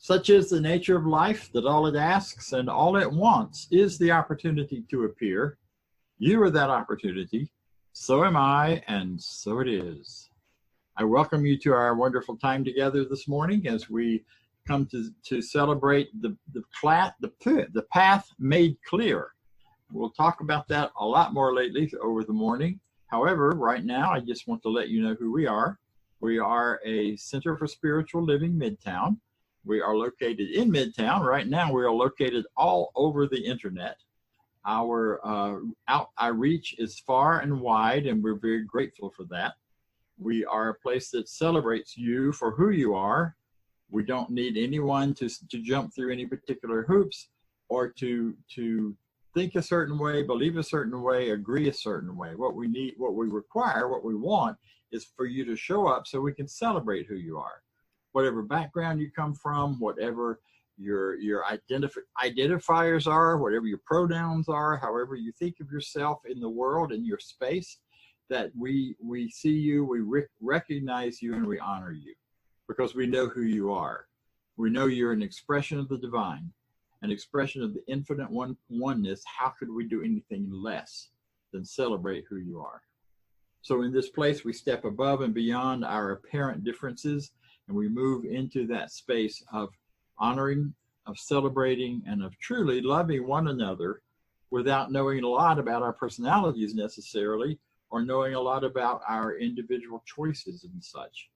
Such is the nature of life that all it asks and all it wants is the opportunity to appear. You are that opportunity. So am I, and so it is. I welcome you to our wonderful time together this morning as we come to celebrate the path made clear. We'll talk about that a lot more lately over the morning. However, right now, I just want to let you know who we are. We are a Center for Spiritual Living Midtown. We are located in Midtown. Right now, we are located all over the internet. Our reach is far and wide, and we're very grateful for that. We are a place that celebrates you for who you are. We don't need anyone to jump through any particular hoops or to think a certain way, believe a certain way, agree a certain way. What we need, what we require, what we want is for you to show up so we can celebrate who you are. Whatever background you come from, whatever your identifiers are, whatever your pronouns are, however you think of yourself in the world, in your space, that we see you, we recognize you, and we honor you because we know who you are. We know you're an expression of the divine, an expression of the infinite oneness. How could we do anything less than celebrate who you are? So in this place, we step above and beyond our apparent differences, and we move into that space of honoring, of celebrating, and of truly loving one another without knowing a lot about our personalities necessarily, or knowing a lot about our individual choices and such.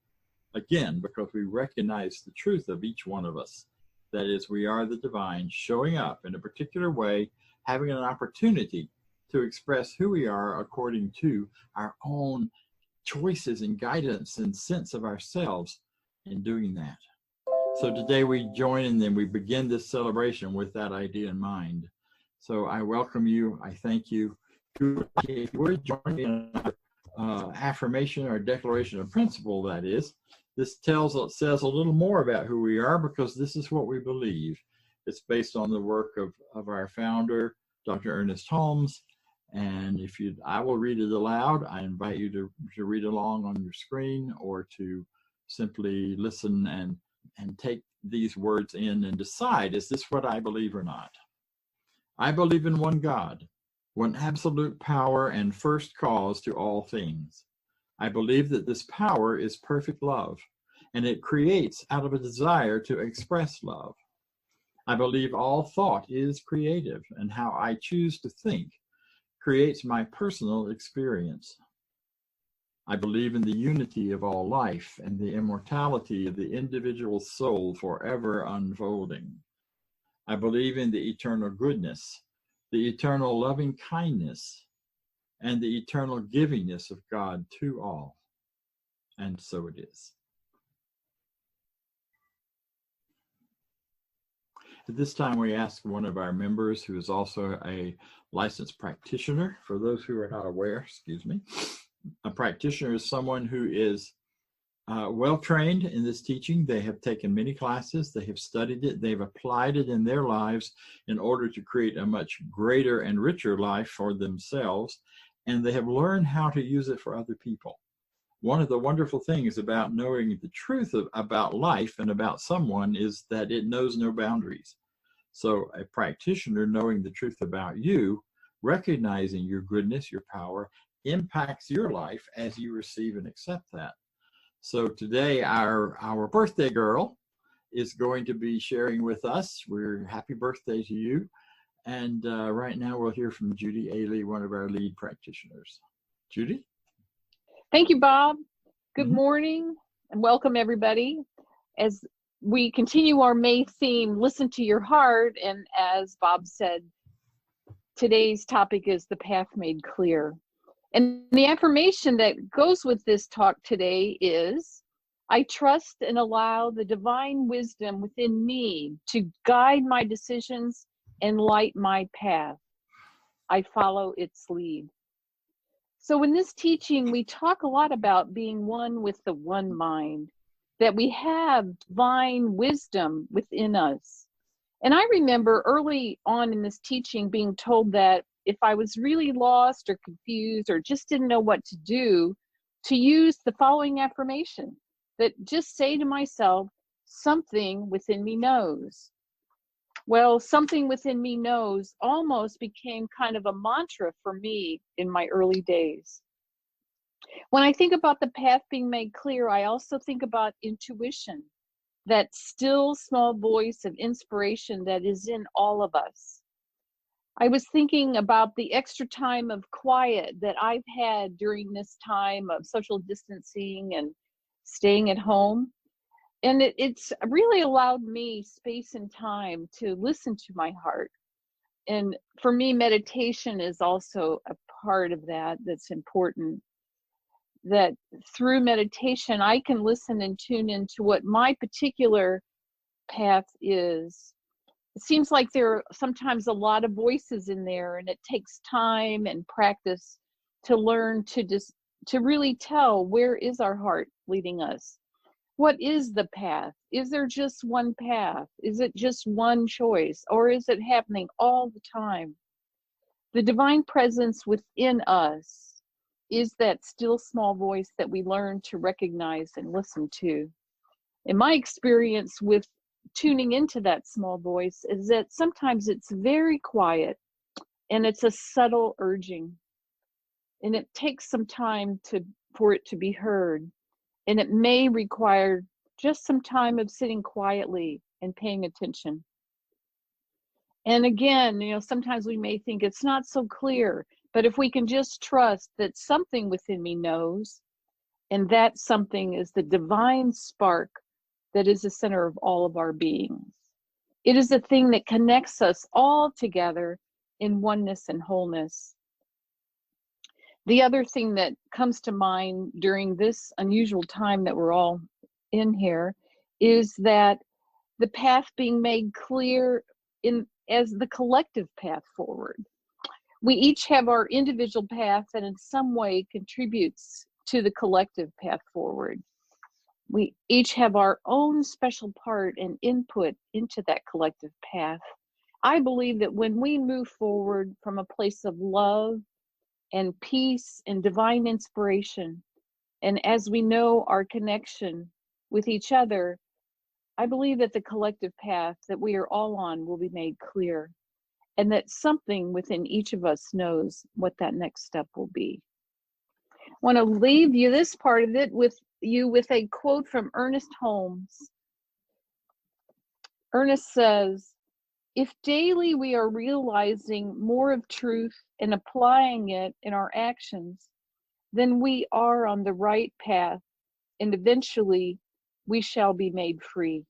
Again, because we recognize the truth of each one of us. That is, we are the divine showing up in a particular way, having an opportunity to express who we are according to our own choices and guidance and sense of ourselves in doing that. So today we join and then we begin this celebration with that idea in mind. So I welcome you. I thank you. If you would join me in our affirmation or declaration of principle, that is. This says a little more about who we are because this is what we believe. It's based on the work of our founder, Dr. Ernest Holmes. And I will read it aloud. I invite you to read along on your screen or to simply listen and take these words in and decide, is this what I believe or not? I believe in one God, one absolute power and first cause to all things. I believe that this power is perfect love, and it creates out of a desire to express love. I believe all thought is creative, and how I choose to think creates my personal experience. I believe in the unity of all life and the immortality of the individual soul forever unfolding. I believe in the eternal goodness, the eternal loving kindness, and the eternal givingness of God to all. And so it is. At this time, we ask one of our members, who is also a licensed practitioner, for those who are not aware, a practitioner is someone who is well-trained in this teaching. They have taken many classes, they have studied it, they've applied it in their lives in order to create a much greater and richer life for themselves, and they have learned how to use it for other people. One of the wonderful things about knowing the truth about life and about someone is that it knows no boundaries. So a practitioner knowing the truth about you, recognizing your goodness, your power, impacts your life as you receive and accept that. So today our birthday girl is going to be sharing with us. We're happy birthday to you. And right now we'll hear from Judy Ailey, one of our lead practitioners. Judy? Thank you, Bob. Good morning and welcome everybody. As we continue our May theme, listen to your heart. And as Bob said, today's topic is the path made clear. And the affirmation that goes with this talk today is, I trust and allow the divine wisdom within me to guide my decisions and light my path. I follow its lead. So in this teaching, we talk a lot about being one with the one mind, that we have divine wisdom within us. And I remember early on in this teaching being told that if I was really lost or confused or just didn't know what to do, to use the following affirmation, that just say to myself, something within me knows. Well, something within me knows almost became kind of a mantra for me in my early days. When I think about the path being made clear, I also think about intuition, that still small voice of inspiration that is in all of us. I was thinking about the extra time of quiet that I've had during this time of social distancing and staying at home. And it's really allowed me space and time to listen to my heart. And for me, meditation is also a part of that that's important. That through meditation, I can listen and tune into what my particular path is. It seems like there are sometimes a lot of voices in there, and it takes time and practice to learn to really tell, where is our heart leading us? What is the path? Is there just one path? Is it just one choice? Or is it happening all the time? The divine presence within us is that still small voice that we learn to recognize and listen to. In my experience with tuning into that small voice is that sometimes it's very quiet and it's a subtle urging, and it takes some time for it to be heard, and it may require just some time of sitting quietly and paying attention. And again, sometimes we may think it's not so clear, but if we can just trust that something within me knows, and that something is the divine spark that is the center of all of our beings. It is the thing that connects us all together in oneness and wholeness. The other thing that comes to mind during this unusual time that we're all in here is that the path being made clear as the collective path forward. We each have our individual path that in some way contributes to the collective path forward. We each have our own special part and input into that collective path. I believe that when we move forward from a place of love and peace and divine inspiration, and as we know our connection with each other, I believe that the collective path that we are all on will be made clear, and that something within each of us knows what that next step will be. I want to leave you this part of it with a quote from Ernest Holmes. Ernest says, "If daily we are realizing more of truth and applying it in our actions, then we are on the right path, and eventually we shall be made free."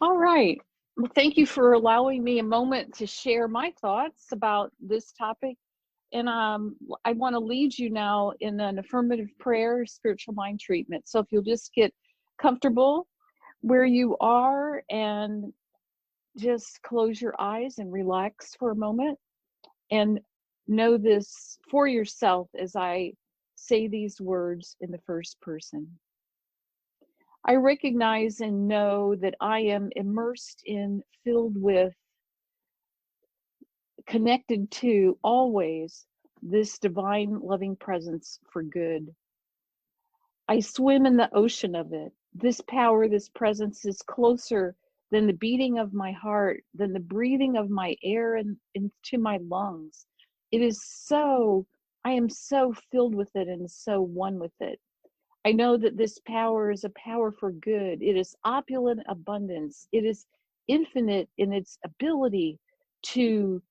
All right. Well, thank you for allowing me a moment to share my thoughts about this topic. And I want to lead you now in an affirmative prayer, spiritual mind treatment. So if you'll just get comfortable where you are and just close your eyes and relax for a moment, and know this for yourself as I say these words in the first person. I recognize and know that I am immersed in, filled with, connected to always this divine loving presence for good. I swim in the ocean of it. This power, this presence is closer than the beating of my heart, than the breathing of my air into my lungs. It is so, I am so filled with it and so one with it. I know that this power is a power for good. It is opulent abundance. It is infinite in its ability to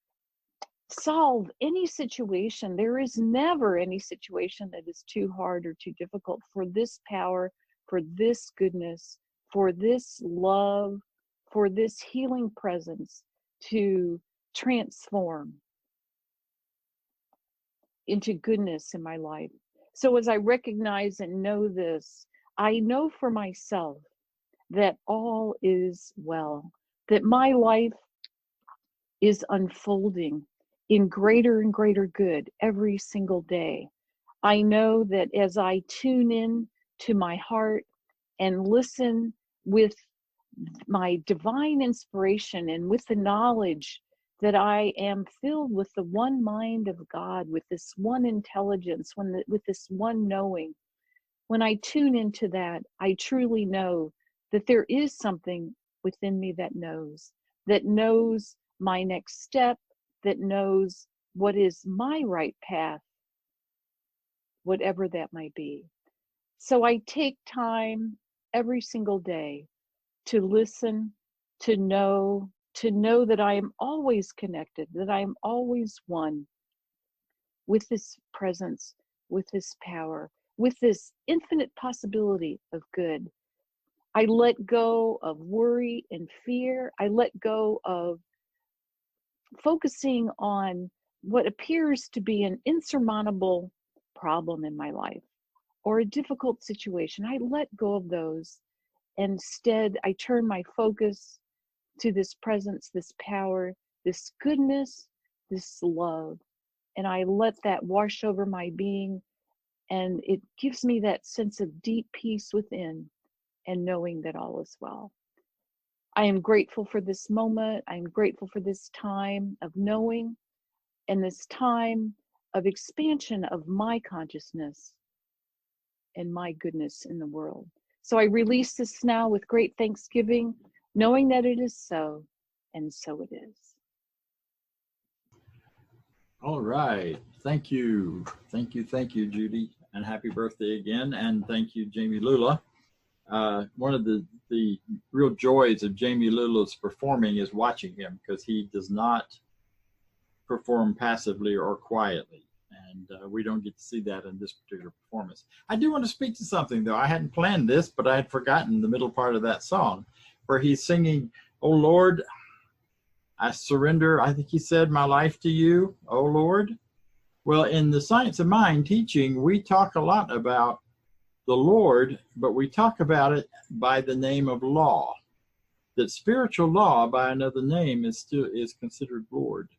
solve any situation. There is never any situation that is too hard or too difficult for this power, for this goodness, for this love, for this healing presence to transform into goodness in my life. So as I recognize and know this, I know for myself that all is well, that my life is unfolding in greater and greater good every single day. I know that as I tune in to my heart and listen with my divine inspiration and with the knowledge that I am filled with the one mind of God, with this one intelligence, with this one knowing, When I tune into that, I truly know that there is something within me that knows my next step, that knows what is my right path, whatever that might be. So I take time every single day to listen, to know that I am always connected, that I am always one with this presence, with this power, with this infinite possibility of good. I let go of worry and fear. I let go of focusing on what appears to be an insurmountable problem in my life or a difficult situation. I let go of those. Instead, I turn my focus to this presence, this power, this goodness, this love. And I let that wash over my being. And it gives me that sense of deep peace within and knowing that all is well. I am grateful for this moment. I'm grateful for this time of knowing and this time of expansion of my consciousness and my goodness in the world. So I release this now with great thanksgiving, knowing that it is so, and so it is. All right. Thank you. Thank you, Judy. And happy birthday again. And thank you, Jamie Lula. One of the real joys of Jamie Lula's performing is watching him, because he does not perform passively or quietly. And we don't get to see that in this particular performance. I do want to speak to something, though. I hadn't planned this, but I had forgotten the middle part of that song where he's singing, "Oh Lord, I surrender," I think he said, "my life to you, oh Lord." Well, in the Science of Mind teaching, we talk a lot about the Lord, but we talk about it by the name of law. That spiritual law by another name is considered Lord.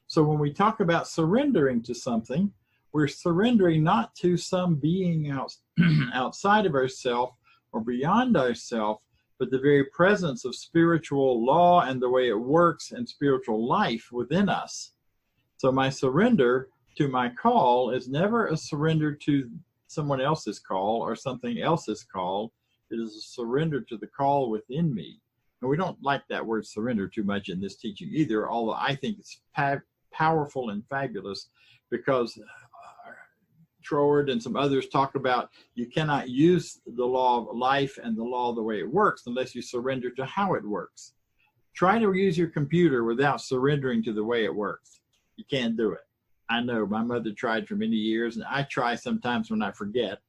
So when we talk about surrendering to something, we're surrendering not to some being outside of ourselves or beyond ourselves, but the very presence of spiritual law and the way it works and spiritual life within us. So my surrender to my call is never a surrender to someone else's call or something else's call. It is a surrender to the call within me. And we don't like that word surrender too much in this teaching either, although I think it's powerful and fabulous, because Troward and some others talk about you cannot use the law of life and the law the way it works unless you surrender to how it works. Try to use your computer without surrendering to the way it works. You can't do it. I know my mother tried for many years, and I try sometimes when I forget,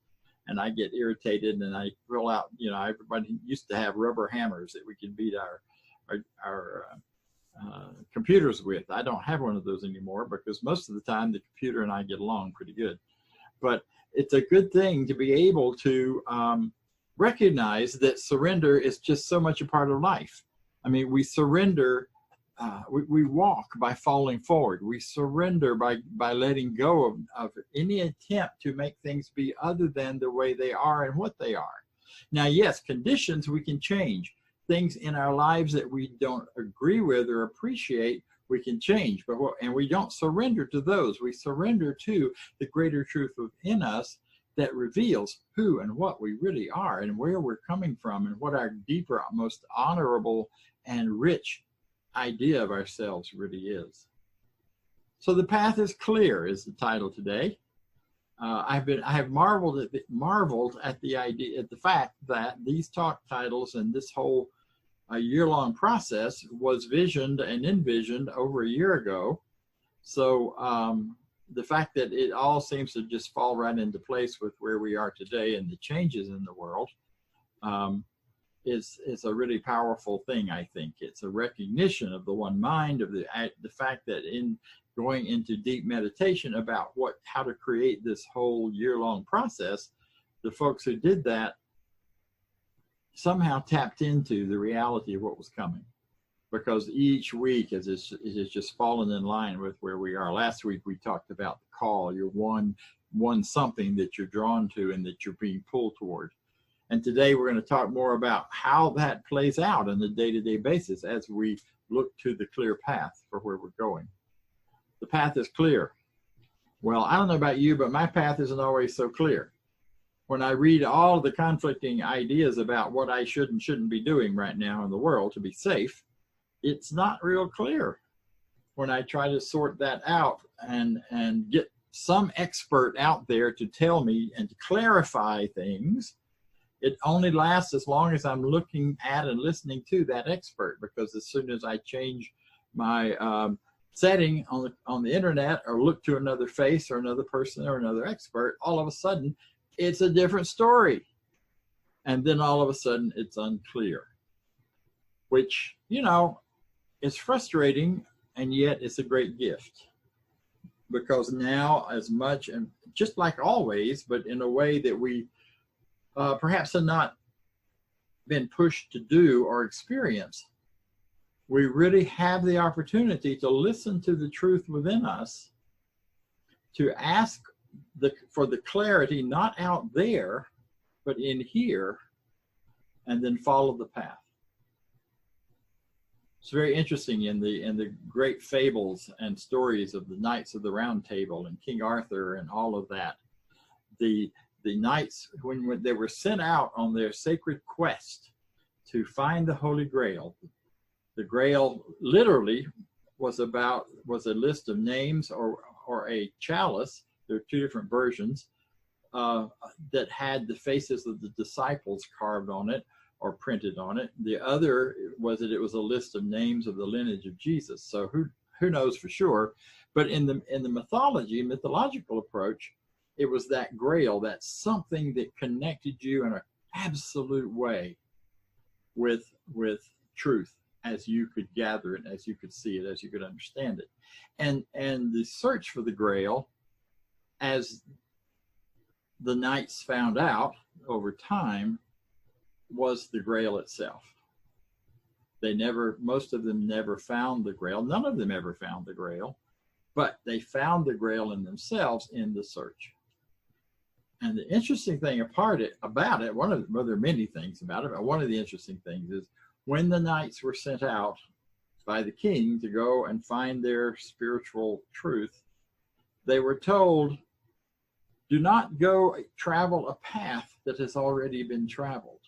and I get irritated, and I roll out, everybody used to have rubber hammers that we could beat our computers with. I don't have one of those anymore because most of the time the computer and I get along pretty good. But it's a good thing to be able to recognize that surrender is just so much a part of life. I mean, we surrender, we walk by falling forward. We surrender by letting go of any attempt to make things be other than the way they are and what they are. Now, yes, conditions we can change. Things in our lives that we don't agree with or appreciate, we can change, and we don't surrender to those. We surrender to the greater truth within us that reveals who and what we really are and where we're coming from and what our deeper, most honorable and rich idea of ourselves really is. So the path is clear is the title today. I have marveled at the idea, at the fact that these talk titles and this whole year-long process was visioned and envisioned over a year ago. So the fact that it all seems to just fall right into place with where we are today and the changes in the world is a really powerful thing, I think. It's a recognition of the one mind, of the fact that in going into deep meditation about how to create this whole year-long process, the folks who did that somehow tapped into the reality of what was coming, because each week it has just fallen in line with where we are. Last week we talked about the call, your one something that you're drawn to and that you're being pulled toward. And today we're going to talk more about how that plays out on a day-to-day basis as we look to the clear path for where we're going. The path is clear. Well, I don't know about you, but my path isn't always so clear. when I read all the conflicting ideas about what I should and shouldn't be doing right now in the world to be safe, it's not real clear. When I try to sort that out and get some expert out there to tell me and to clarify things, it only lasts as long as I'm looking at and listening to that expert, because as soon as I change my setting on the internet or look to another face or another person or another expert, all of a sudden it's a different story. And then all of a sudden it's unclear, which, you know, is frustrating, and yet it's a great gift. Because now, as much, and just like always, but in a way that we perhaps have not been pushed to do or experience, we really have the opportunity to listen to the truth within us, to ask for the clarity not out there, but in here, and then follow the path. It's very interesting in the great fables and stories of the Knights of the Round Table and King Arthur and all of that. The knights, when they were sent out on their sacred quest to find the Holy Grail, the Grail literally was a list of names or a chalice. There are two different versions that had the faces of the disciples carved on it or printed on it. The other was that it was a list of names of the lineage of Jesus. So who knows for sure? But in the mythological approach, it was that Grail, that something that connected you in an absolute way with truth, as you could gather it, as you could see it, as you could understand it. And the search for the Grail, as the knights found out over time, was the Grail itself. Most of them never found the Grail. None of them ever found the Grail, but they found the Grail in themselves in the search. And the interesting thing about it, there are many things about it, but one of the interesting things is when the knights were sent out by the king to go and find their spiritual truth, they were told, do not go travel a path that has already been traveled.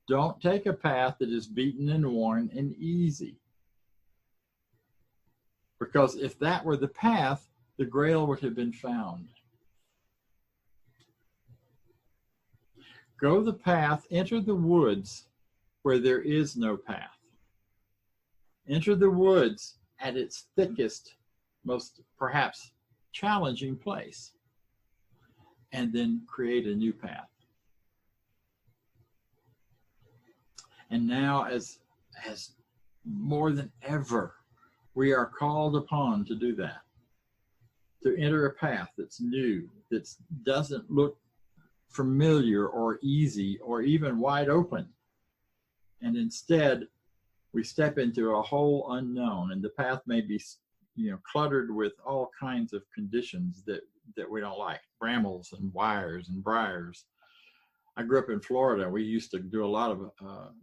Don't take a path that is beaten and worn and easy. Because if that were the path, the Grail would have been found. Go the path, enter the woods where there is no path. Enter the woods at its thickest, most perhaps challenging place, and then create a new path. And now, as more than ever, we are called upon to do that, to enter a path that's new, that doesn't look familiar or easy or even wide open. And instead, we step into a whole unknown, and the path may be, cluttered with all kinds of conditions that we don't like, brambles and wires and briars. I grew up in Florida. We used to do a lot of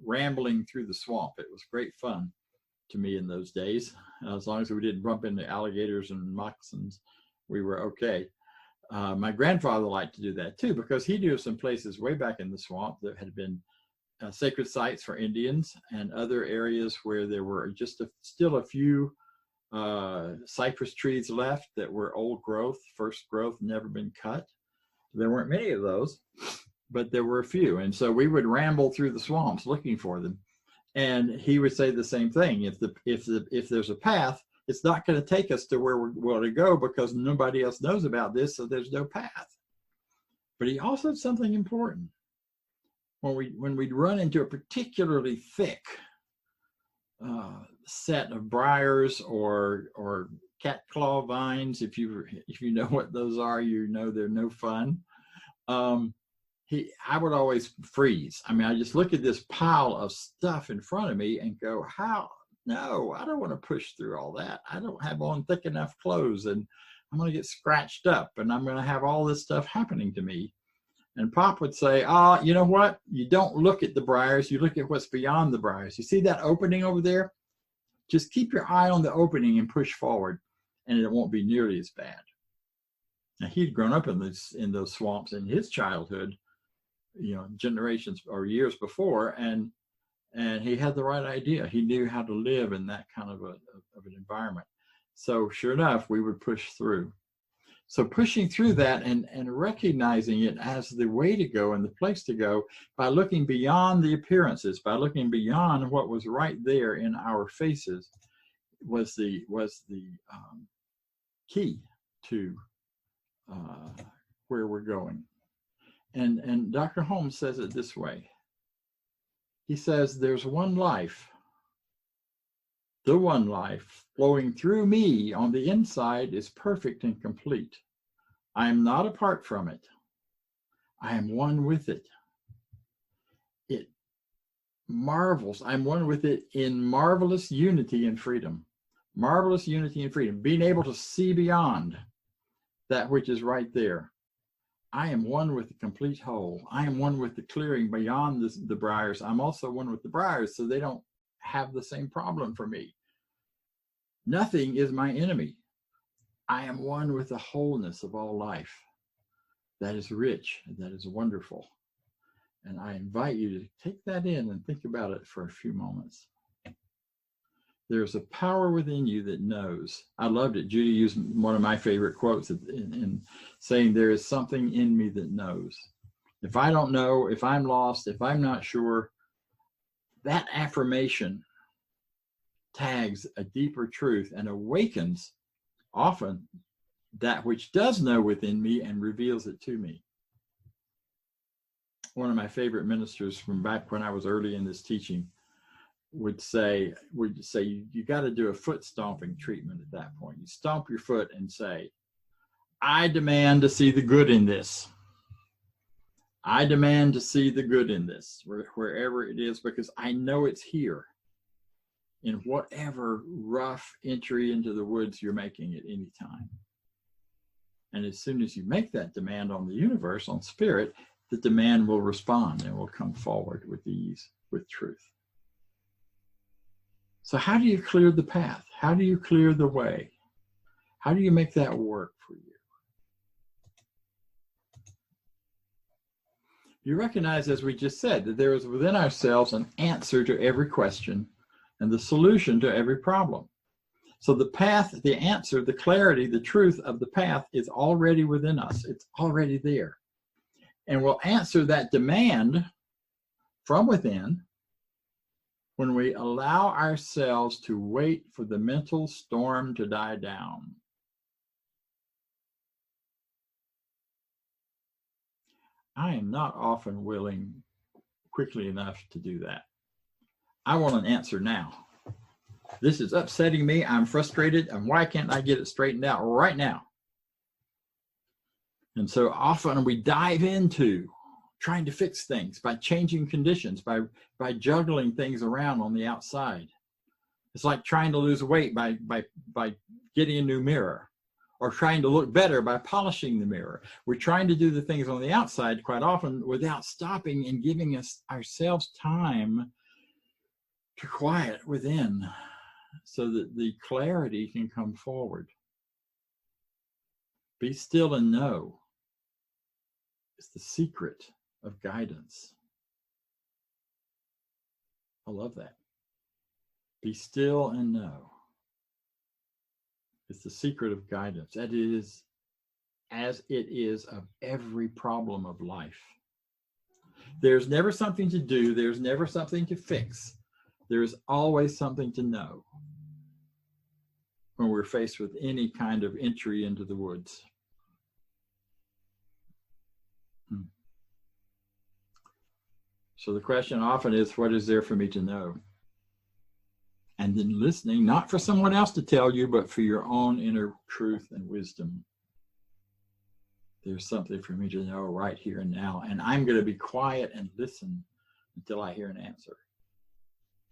rambling through the swamp. It was great fun to me in those days. As long as we didn't bump into alligators and moccasins, we were okay. My grandfather liked to do that too, because he knew some places way back in the swamp that had been sacred sites for Indians, and other areas where there were just still a few cypress trees left that were old growth, first growth, never been cut. There weren't many of those, but there were a few. And so we would ramble through the swamps looking for them. And he would say the same thing. If there's a path, it's not going to take us to where we want to go, because nobody else knows about this, so there's no path. But he also said something important. When we run into a particularly thick set of briars or cat claw vines, if you know what those are, you know they're no fun. I would always freeze. I mean, I just look at this pile of stuff in front of me and go, no, I don't want to push through all that. I don't have on thick enough clothes, and I'm going to get scratched up, and I'm going to have all this stuff happening to me. And Pop would say, you know what? You don't look at the briars, you look at what's beyond the briars. You see that opening over there? Just keep your eye on the opening and push forward, and it won't be nearly as bad. Now, he'd grown up in those swamps in his childhood, generations or years before, and he had the right idea. He knew how to live in that kind of an environment. So sure enough, we would push through. So pushing through that and recognizing it as the way to go and the place to go by looking beyond the appearances, by looking beyond what was right there in our faces, was the key to where we're going. And Dr. Holmes says it this way. He says, there's one life, the one life flowing through me on the inside is perfect and complete. I am not apart from it. I am one with it. It marvels. I'm one with it in marvelous unity and freedom. Marvelous unity and freedom. Being able to see beyond that which is right there. I am one with the complete whole. I am one with the clearing beyond the briars. I'm also one with the briars, so they don't have the same problem for me. Nothing is my enemy. I am one with the wholeness of all life. That is rich, that is wonderful. And I invite you to take that in and think about it for a few moments. There's a power within you that knows. I loved it. Judy used one of my favorite quotes in saying, there is something in me that knows. If I don't know, if I'm lost, if I'm not sure, that affirmation tags a deeper truth and awakens often that which does know within me and reveals it to me. One of my favorite ministers from back when I was early in this teaching would say you got to do a foot stomping treatment at that point. You stomp your foot and say, I demand to see the good in this. I demand to see the good in this, wherever it is, because I know it's here in whatever rough entry into the woods you're making at any time. And as soon as you make that demand on the universe, on spirit, the demand will respond and will come forward with ease, with truth. So how do you clear the path? How do you clear the way? How do you make that work for you? You recognize, as we just said, that there is within ourselves an answer to every question and the solution to every problem. So the path, the answer, the clarity, the truth of the path is already within us. It's already there. And we'll answer that demand from within when we allow ourselves to wait for the mental storm to die down. I am not often willing quickly enough to do that. I want an answer now. This is upsetting me. I'm frustrated. And why can't I get it straightened out right now? And so often we dive into trying to fix things by changing conditions, by juggling things around on the outside. It's like trying to lose weight by getting a new mirror, or trying to look better by polishing the mirror. We're trying to do the things on the outside quite often without stopping and giving ourselves time to quiet within so that the clarity can come forward. Be still and know. It's the secret of guidance. I love that. Be still and know. It's the secret of guidance. That is, as it is of every problem of life. There's never something to do. There's never something to fix. There's always something to know when we're faced with any kind of entry into the woods. So the question often is, what is there for me to know? And then listening, not for someone else to tell you, but for your own inner truth and wisdom. There's something for me to know right here and now. And I'm going to be quiet and listen until I hear an answer.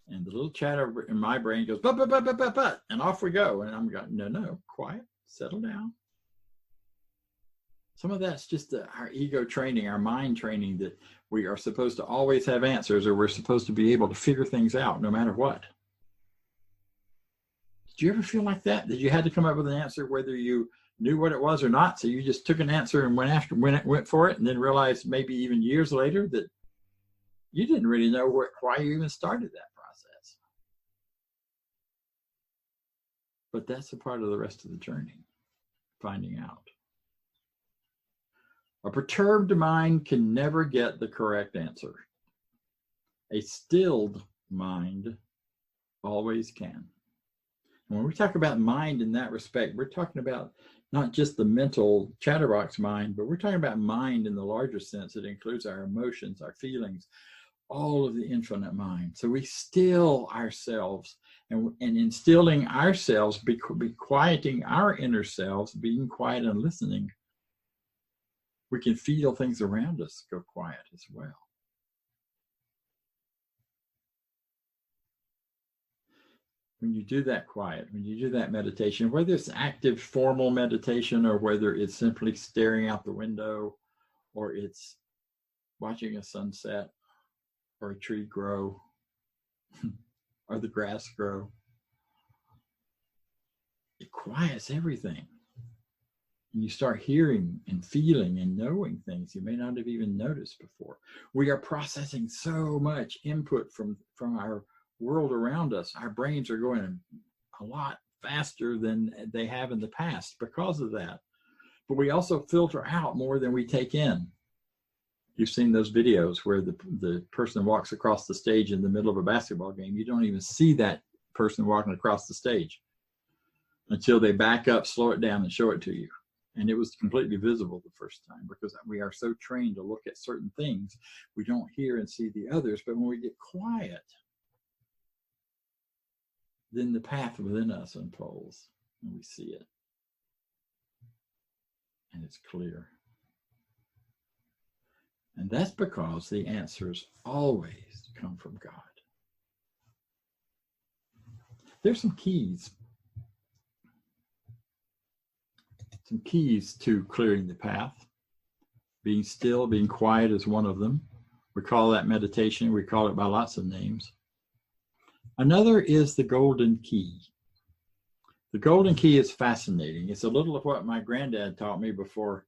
And the little chatter in my brain goes, but, and off we go. And I'm going, no, quiet, settle down. Some of that's just our ego training, our mind training, that we are supposed to always have answers, or we're supposed to be able to figure things out no matter what. Did you ever feel like that? That you had to come up with an answer whether you knew what it was or not. So you just took an answer and went for it, and then realized maybe even years later that you didn't really know why you even started that process. But that's a part of the rest of the journey, finding out. A perturbed mind can never get the correct answer. A stilled mind always can. And when we talk about mind in that respect, we're talking about not just the mental chatterbox mind, but we're talking about mind in the larger sense. It includes our emotions, our feelings, all of the infinite mind. So we still ourselves, and in stilling ourselves, be quieting our inner selves, being quiet and listening, we can feel things around us go quiet as well. When you do that quiet, when you do that meditation, whether it's active formal meditation or whether it's simply staring out the window or it's watching a sunset or a tree grow or the grass grow, it quiets everything. And you start hearing and feeling and knowing things you may not have even noticed before. We are processing so much input from our world around us. Our brains are going a lot faster than they have in the past because of that. But we also filter out more than we take in. You've seen those videos where the person walks across the stage in the middle of a basketball game. You don't even see that person walking across the stage until they back up, slow it down, and show it to you. And it was completely visible the first time because we are so trained to look at certain things. We don't hear and see the others. But when we get quiet, then the path within us unfolds and we see it. And it's clear. And that's because the answers always come from God. There's some keys. Some keys to clearing the path. Being still, being quiet is one of them. We call that meditation. We call it by lots of names. Another is the golden key. The golden key is fascinating. It's a little of what my granddad taught me before,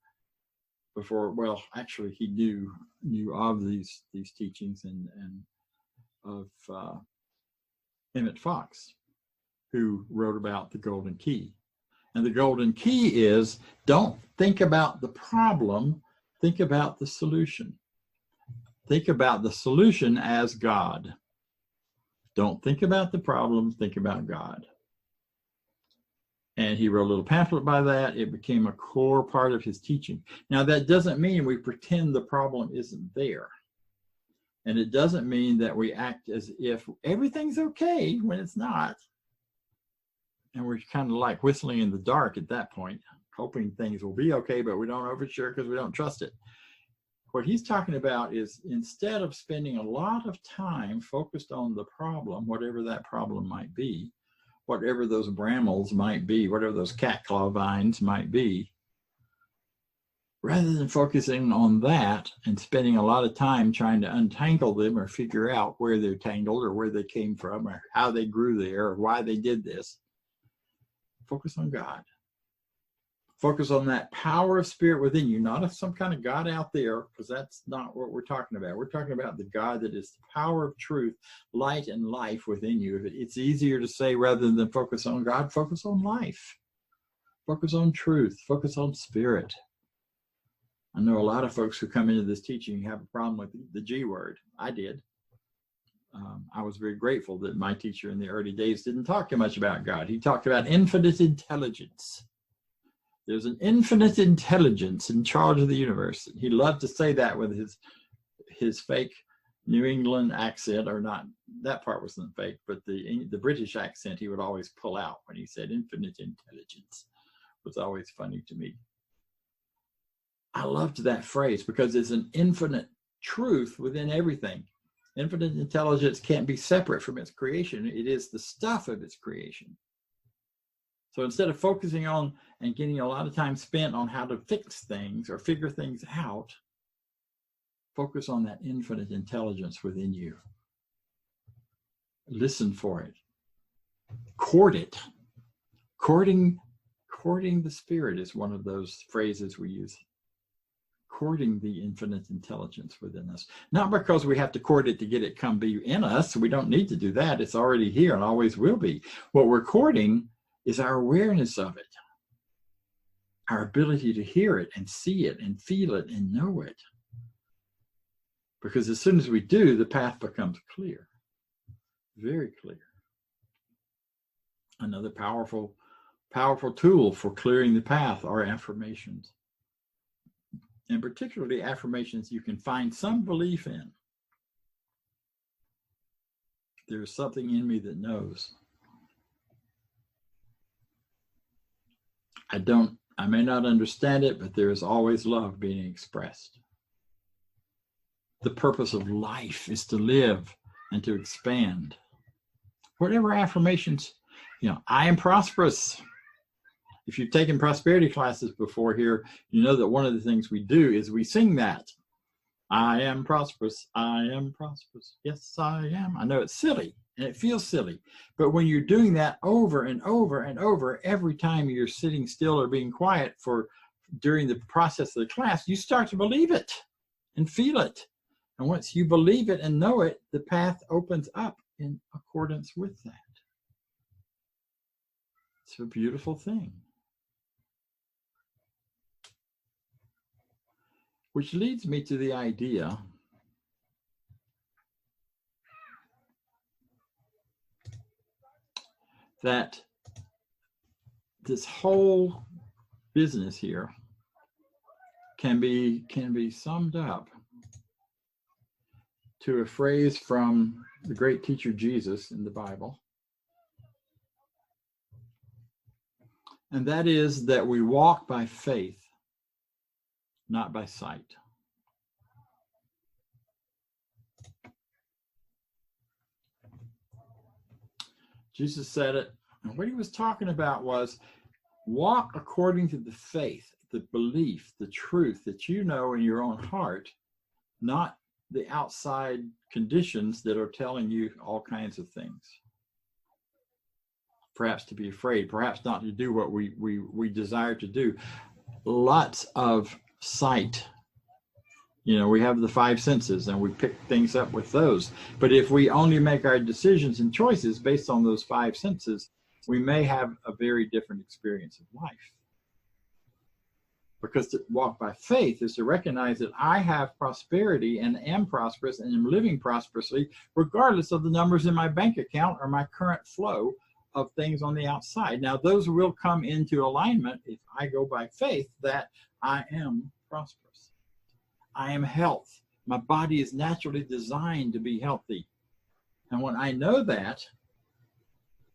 well, actually he knew of these teachings and of Emmett Fox, who wrote about the golden key. And the golden key is, don't think about the problem, think about the solution. Think about the solution as God. Don't think about the problem, think about God. And he wrote a little pamphlet by that. It became a core part of his teaching. Now, that doesn't mean we pretend the problem isn't there. And it doesn't mean that we act as if everything's okay when it's not. And we're kind of like whistling in the dark at that point, hoping things will be okay, but we don't know for sure because we don't trust it. What he's talking about is, instead of spending a lot of time focused on the problem, whatever that problem might be, whatever those brambles might be, whatever those cat claw vines might be, rather than focusing on that and spending a lot of time trying to untangle them or figure out where they're tangled or where they came from or how they grew there or why they did this, focus on God. Focus on that power of spirit within you, not some kind of God out there, because that's not what we're talking about. We're talking about the God that is the power of truth, light and life within you. It's easier to say, rather than focus on God, focus on life. Focus on truth. Focus on spirit. I know a lot of folks who come into this teaching have a problem with the G word. I did. I was very grateful that my teacher in the early days didn't talk too much about God. He talked about infinite intelligence. There's an infinite intelligence in charge of the universe. He loved to say that with his fake New England accent, or not, that part wasn't fake, but the British accent he would always pull out when he said infinite intelligence. It was always funny to me. I loved that phrase because it's an infinite truth within everything. Infinite intelligence can't be separate from its creation. It is the stuff of its creation. So instead of focusing on and getting a lot of time spent on how to fix things or figure things out, focus on that infinite intelligence within you. Listen for it. Court it. Courting Courting the Spirit is one of those phrases we use. Courting the infinite intelligence within us. Not because we have to court it to get it come be in us. We don't need to do that. It's already here and always will be. What we're courting is our awareness of it. Our ability to hear it and see it and feel it and know it. Because as soon as we do, the path becomes clear. Very clear. Another powerful tool for clearing the path are affirmations. And particularly affirmations you can find some belief in. There's something in me that knows. I may not understand it, but there is always love being expressed. The purpose of life is to live and to expand. Whatever affirmations, I am prosperous. If you've taken prosperity classes before here, you know that one of the things we do is we sing that. I am prosperous. I am prosperous. Yes, I am. I know it's silly and it feels silly. But when you're doing that over and over and over, every time you're sitting still or being quiet during the process of the class, you start to believe it and feel it. And once you believe it and know it, the path opens up in accordance with that. It's a beautiful thing. Which leads me to the idea that this whole business here can be summed up to a phrase from the great teacher Jesus in the Bible. And that is that we walk by faith, not by sight. Jesus said it, and what he was talking about was walk according to the faith, the belief, the truth that you know in your own heart, not the outside conditions that are telling you all kinds of things. Perhaps to be afraid, perhaps not to do what we desire to do. Lots of sight. We have the five senses and we pick things up with those. But if we only make our decisions and choices based on those five senses, we may have a very different experience of life. Because to walk by faith is to recognize that I have prosperity and am prosperous and am living prosperously, regardless of the numbers in my bank account or my current flow of things on the outside. Now, those will come into alignment if I go by faith that I am prosperous. I am health. My body is naturally designed to be healthy. And when I know that,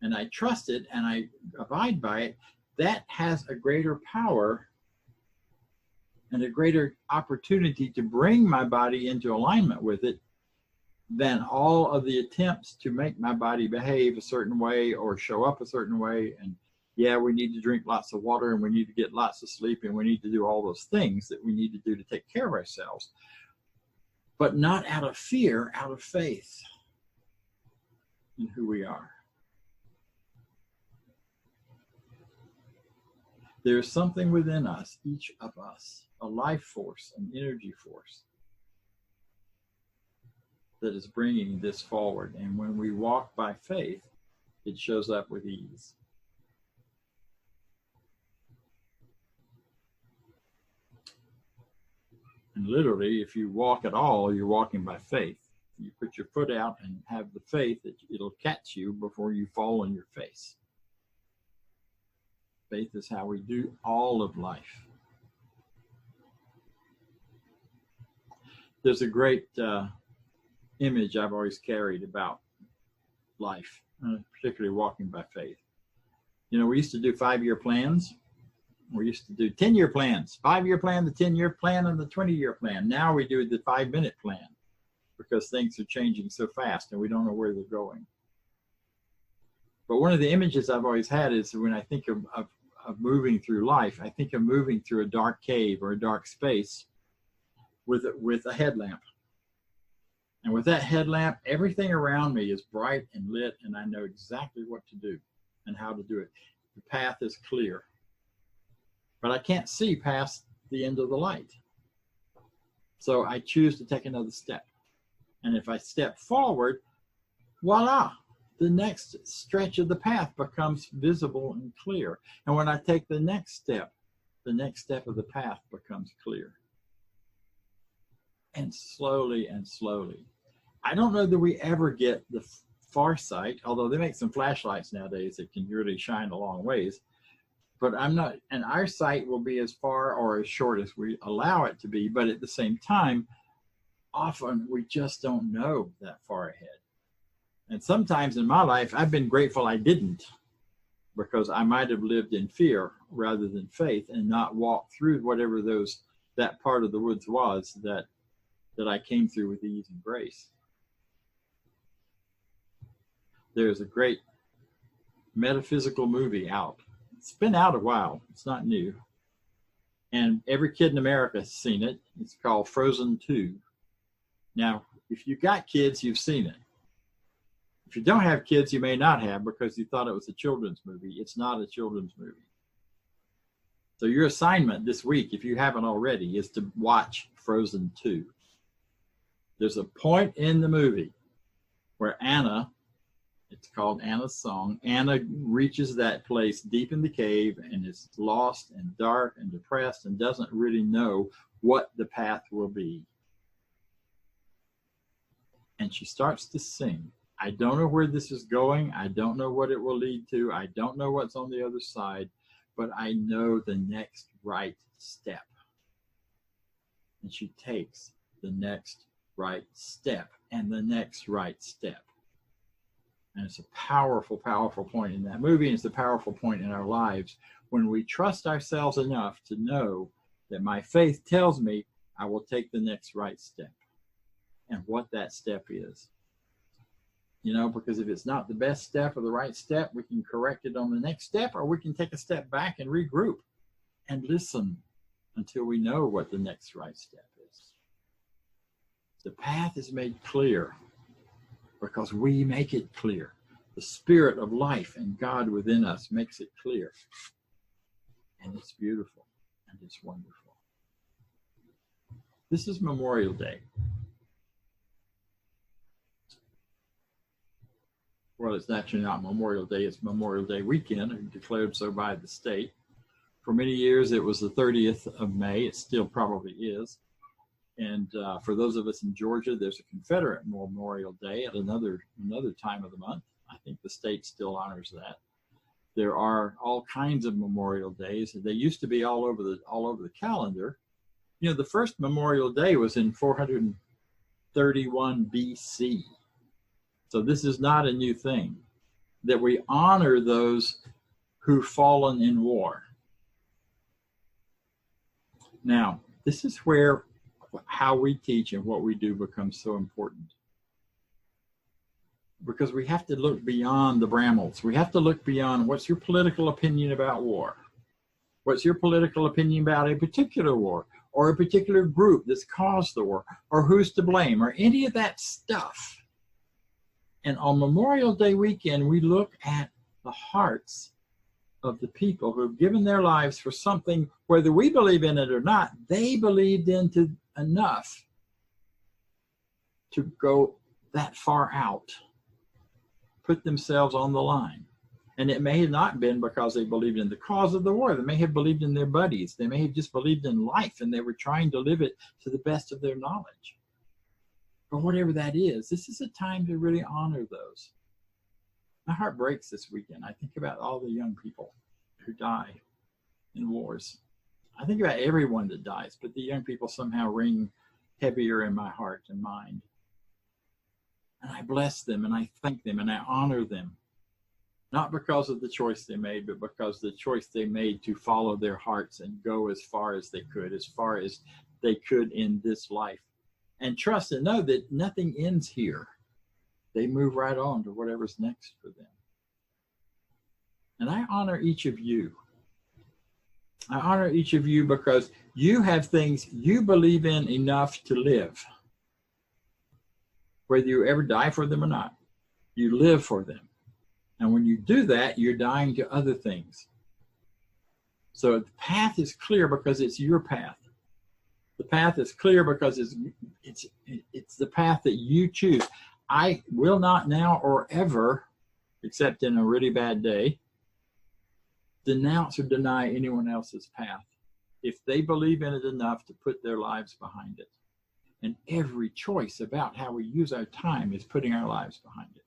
and I trust it, and I abide by it, that has a greater power and a greater opportunity to bring my body into alignment with it than all of the attempts to make my body behave a certain way or show up a certain way. And yeah, we need to drink lots of water and we need to get lots of sleep and we need to do all those things that we need to do to take care of ourselves, but not out of fear, out of faith in who we are. There's something within us, each of us, a life force, an energy force that is bringing this forward. And when we walk by faith, it shows up with ease. And literally, if you walk at all, you're walking by faith. You put your foot out and have the faith that it'll catch you before you fall on your face. Faith is how we do all of life. There's a great image I've always carried about life, particularly walking by faith. We used to do 5-year plans. We used to do 10-year plans, 5-year plan, the 10-year plan, and the 20-year plan. Now we do the 5-minute plan because things are changing so fast and we don't know where they're going. But one of the images I've always had is when I think of moving through life, I think of moving through a dark cave or a dark space with a headlamp. And with that headlamp, everything around me is bright and lit, and I know exactly what to do and how to do it. The path is clear. but I can't see past the end of the light. So I choose to take another step. And if I step forward, voila, the next stretch of the path becomes visible and clear. And when I take the next step of the path becomes clear. And slowly and slowly. I don't know that we ever get the far sight, although they make some flashlights nowadays that can really shine a long ways. But and our sight will be as far or as short as we allow it to be. But at the same time, often we just don't know that far ahead. And sometimes in my life, I've been grateful I didn't, because I might have lived in fear rather than faith and not walked through whatever that part of the woods was that I came through with ease and grace. There's a great metaphysical movie out. It's been out a while. It's not new. And every kid in America has seen it. It's called Frozen 2. Now, if you've got kids, you've seen it. If you don't have kids, you may not have, because you thought it was a children's movie. It's not a children's movie. So your assignment this week, if you haven't already, is to watch Frozen 2. There's a point in the movie where Anna, it's called Anna's Song, Anna reaches that place deep in the cave and is lost and dark and depressed and doesn't really know what the path will be. And she starts to sing. I don't know where this is going. I don't know what it will lead to. I don't know what's on the other side, but I know the next right step. And she takes the next right step and the next right step. And it's a powerful, powerful point in that movie. And it's a powerful point in our lives when we trust ourselves enough to know that my faith tells me I will take the next right step, and what that step is. You know, because if it's not the best step or the right step, we can correct it on the next step, or we can take a step back and regroup and listen until we know what the next right step is. The path is made clear because we make it clear. The Spirit of life and God within us makes it clear. And it's beautiful and it's wonderful. This is Memorial Day. Well, it's actually not Memorial Day, it's Memorial Day weekend, declared so by the state. For many years, it was the 30th of May. It still probably is. And for those of us in Georgia, there's a Confederate Memorial Day at another time of the month. I think the state still honors that. There are all kinds of Memorial Days. They used to be all over the calendar. You know, the first Memorial Day was in 431 BC. So this is not a new thing, that we honor those who've fallen in war. Now, this is where how we teach and what we do becomes so important. Because we have to look beyond the brambles. We have to look beyond what's your political opinion about war? What's your political opinion about a particular war, or a particular group that's caused the war, or who's to blame, or any of that stuff. And on Memorial Day weekend, we look at the hearts of the people who have given their lives for something, whether we believe in it or not, they believed into enough to go that far out, put themselves on the line. And it may have not been because they believed in the cause of the war. They may have believed in their buddies. They may have just believed in life, and they were trying to live it to the best of their knowledge. But whatever that is, this is a time to really honor those. My heart breaks this weekend. I think about all the young people who die in wars. I think about everyone that dies, but the young people somehow ring heavier in my heart and mind. And I bless them, and I thank them, and I honor them. Not because of the choice they made, but because the choice they made to follow their hearts and go as far as they could in this life. And trust and know that nothing ends here. They move right on to whatever's next for them. And I honor each of you. I honor each of you because you have things you believe in enough to live. Whether you ever die for them or not, you live for them. And when you do that, you're dying to other things. So the path is clear because it's your path. The path is clear because it's the path that you choose. I will not now or ever, except in a really bad day, denounce or deny anyone else's path if they believe in it enough to put their lives behind it. And every choice about how we use our time is putting our lives behind it.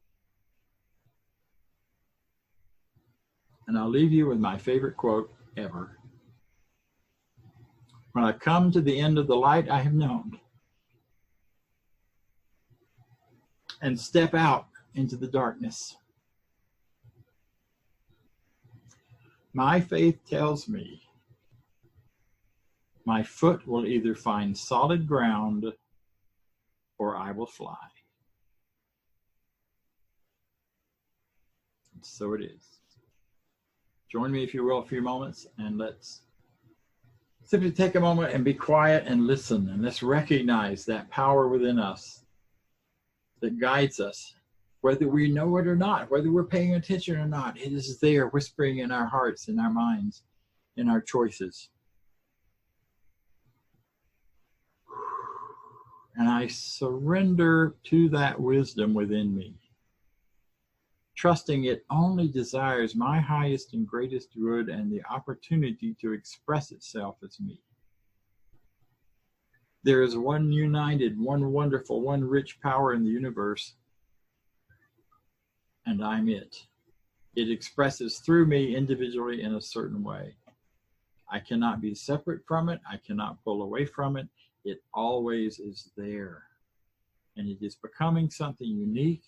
And I'll leave you with my favorite quote ever. When I come to the end of the light I have known and step out into the darkness, my faith tells me my foot will either find solid ground or I will fly. And so it is. Join me, if you will, a few moments, and let's simply take a moment and be quiet and listen, and let's recognize that power within us that guides us, whether we know it or not, whether we're paying attention or not. It is there whispering in our hearts, in our minds, in our choices. And I surrender to that wisdom within me, trusting it only desires my highest and greatest good and the opportunity to express itself as me. There is one united, one wonderful, one rich power in the universe, and I'm it. It expresses through me individually in a certain way. I cannot be separate from it. I cannot pull away from it. It always is there. And it is becoming something unique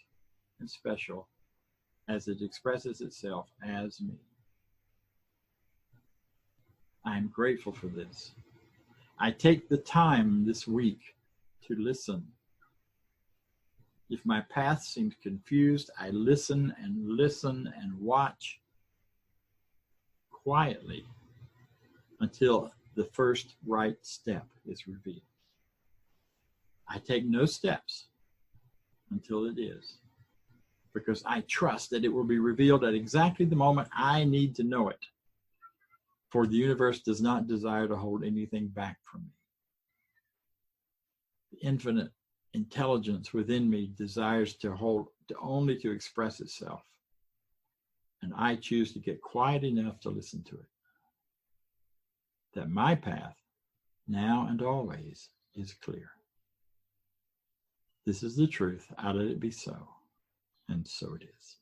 and special as it expresses itself as me. I'm grateful for this. I take the time this week to listen. If my path seems confused, I listen and watch quietly until the first right step is revealed. I take no steps until it is, because I trust that it will be revealed at exactly the moment I need to know it. For the universe does not desire to hold anything back from me. The infinite intelligence within me desires only to express itself. And I choose to get quiet enough to listen to it. That my path, now and always, is clear. This is the truth. I let it be so. And so it is.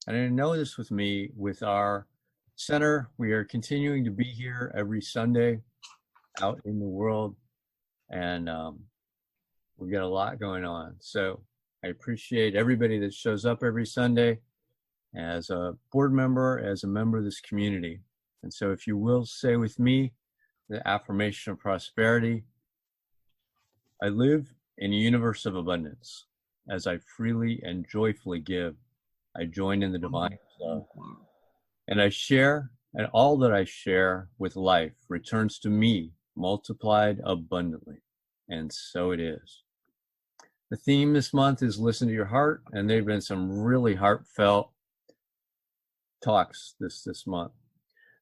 And I know this with me, with our center, we are continuing to be here every Sunday out in the world. And we've got a lot going on. So I appreciate everybody that shows up every Sunday as a board member, as a member of this community. And so if you will say with me the affirmation of prosperity: I live in a universe of abundance. As I freely and joyfully give, I join in the divine flow. And I share, and all that I share with life returns to me multiplied abundantly. And so it is. The theme this month is Listen to Your Heart, and there have been some really heartfelt talks this month.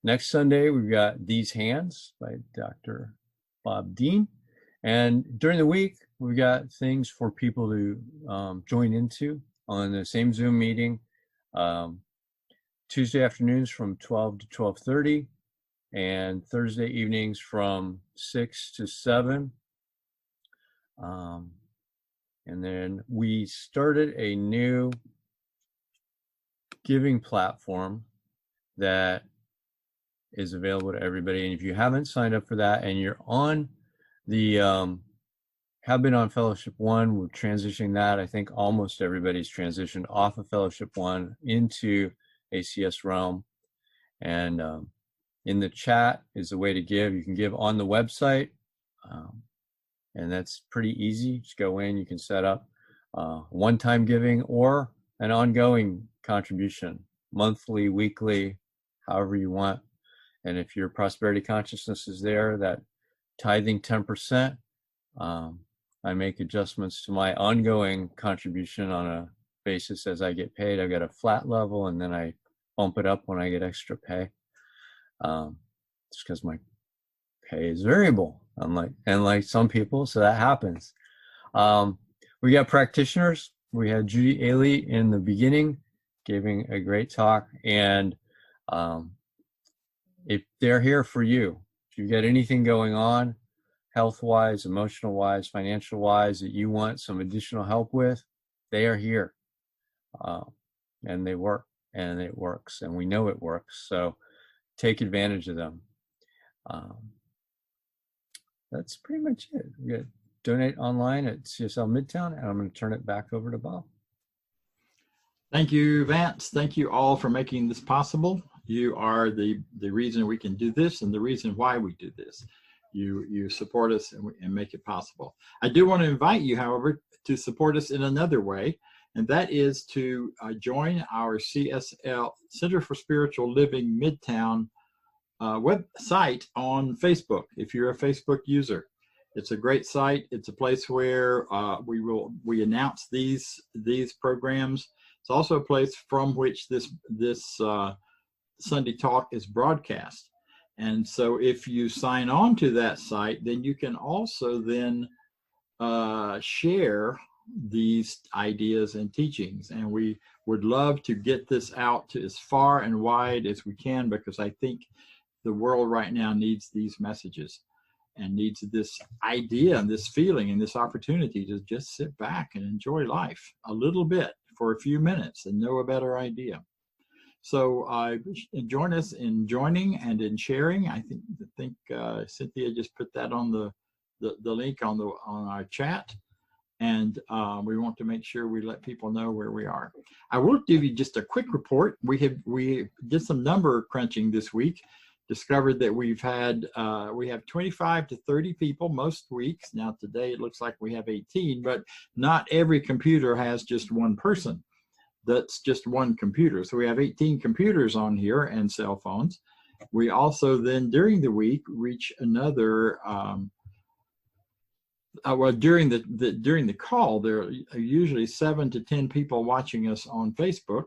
Next Sunday, we've got These Hands by Dr. Bob Deen. And during the week, we've got things for people to join into on the same Zoom meeting. Tuesday afternoons from 12 to 12:30, and Thursday evenings from 6 to 7. And then we started a new giving platform that is available to everybody. And if you haven't signed up for that and you're on the have been on Fellowship One, we're transitioning that. I think almost everybody's transitioned off of Fellowship One into ACS Realm. And in the chat is the way to give. You can give on the website, and that's pretty easy. Just go in, you can set up one-time giving or an ongoing contribution, monthly, weekly, however you want. And if your prosperity consciousness is there, that tithing 10%, I make adjustments to my ongoing contribution on a basis as I get paid. I've got a flat level, and then I bump it up when I get extra pay. Just because my pay is variable, unlike some people, so that happens. We got practitioners. We had Judy Ailey in the beginning giving a great talk, and if they're here for you, if you've got anything going on, health-wise, emotional-wise, financial-wise, that you want some additional help with, they are here. And they work, and it works, and we know it works. So take advantage of them. That's pretty much it. We got donate online at CSL Midtown, and I'm going to turn it back over to Bob. Thank you, Vance. Thank you all for making this possible. You are the reason we can do this and the reason why we do this. You support us and make it possible. I do want to invite you, however, to support us in another way, and that is to join our CSL, Center for Spiritual Living Midtown website on Facebook. If you're a Facebook user, it's a great site. It's a place where we announce these programs. It's also a place from which this Sunday talk is broadcast. And so if you sign on to that site, then you can also then share these ideas and teachings. And we would love to get this out to as far and wide as we can, because I think the world right now needs these messages and needs this idea and this feeling and this opportunity to just sit back and enjoy life a little bit for a few minutes and know a better idea. So join us in joining and in sharing. I think Cynthia just put that on the link on our chat, and we want to make sure we let people know where we are. I will give you just a quick report. We did some number crunching this week. Discovered that we have 25 to 30 people most weeks. Now today it looks like we have 18, but not every computer has just one person. That's just one computer. So we have 18 computers on here and cell phones. We also then during the week reach another, during the call, there are usually 7 to 10 people watching us on Facebook.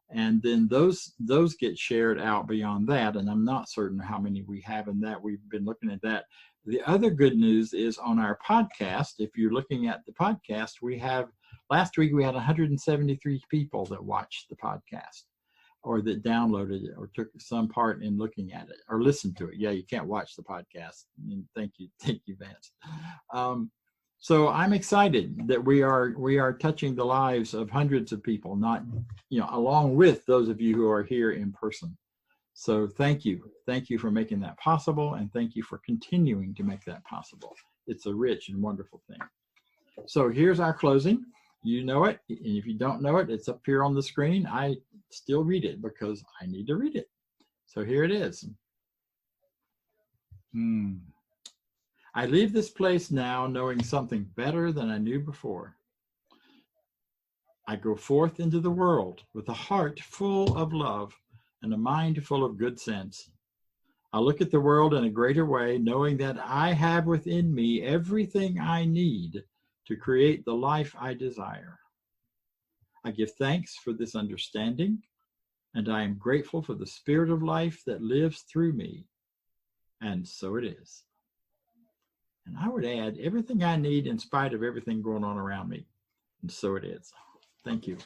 And then those get shared out beyond that. And I'm not certain how many we have in that. We've been looking at that. The other good news is on our podcast. If you're looking at the podcast, last week we had 173 people that watched the podcast, or that downloaded it, or took some part in looking at it, or listened to it. Yeah, you can't watch the podcast. Thank you, Vance. So I'm excited that we are touching the lives of hundreds of people, not, along with those of you who are here in person. So thank you for making that possible, and thank you for continuing to make that possible. It's a rich and wonderful thing. So here's our closing. You know it, and if you don't know it, it's up here on the screen. I still read it because I need to read it. So here it is. I leave this place now knowing something better than I knew before. I go forth into the world with a heart full of love and a mind full of good sense. I look at the world in a greater way, knowing that I have within me everything I need to create the life I desire. I give thanks for this understanding, and I am grateful for the spirit of life that lives through me. And so it is. And I would add everything I need in spite of everything going on around me. And so it is. Thank you.